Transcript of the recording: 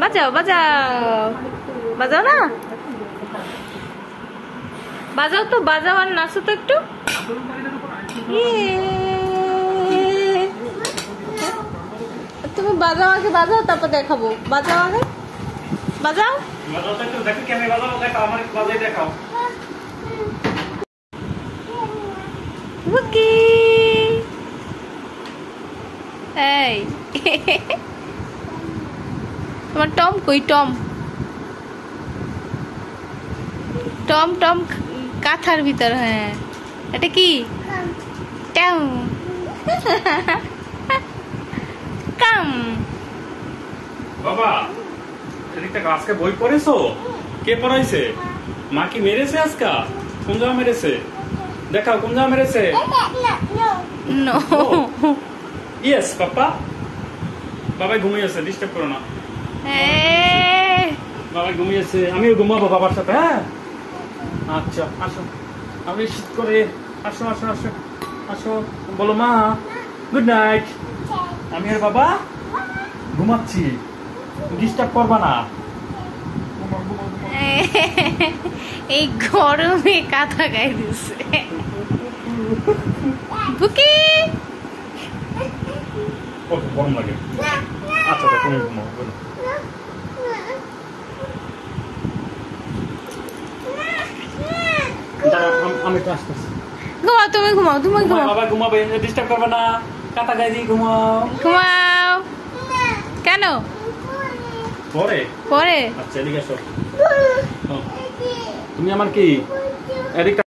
বাজাও বাজাও, বাজাও না, বাজাও তো, বাজাও আর নাচো তো একটু। তুমি বাজাও আগে, বাজাও তারপর দেখাবো। বাজাও আগে, বাজাও। বুকি এই তোমার টম কই? টম টম টম কাঁথার ভিতর। হ্যাঁ, এটা কি? টম কাম। বাবা, এদিকটা আজকে বই পড়েছো? কে পড়াইছে? মা কি মেরেছে আজকে? কোন জায়গা মেরেছে? দেখাও কোন জায়গা মেরেছে। No yes papa. বাবা ঘুমিয়েছে, ডিস্টার্ব করো না। বাবা ঘুমিয়েছে, আমিও ঘুমাবো বাবার সাথে। হ্যাঁ আচ্ছা আসো, আমি শীত করে। আসো আসো আসো আসো, বলো মা গুড নাইট। আমি আর বাবা ঘুমাচ্ছি, ডিস্টার্ব করবা না। এই গরমে কাঁথা গায়ে দিচ্ছে। বুকি কত গরম লাগে। আচ্ছা তুমি ঘুমাও। আমি তো আসতেছি। ঘুমাও, তুমি ঘুমাও, তুমি ঘুমাও। বাবা ঘুমাবে, ডিস্টার্ব করবে না। কাঁথা গায়ে দিয়ে ঘুমাও। ঘুমাও। কেন? পরে পরে আচ্ছা এদিকে আসো। তুমি আমার কি এদিকটা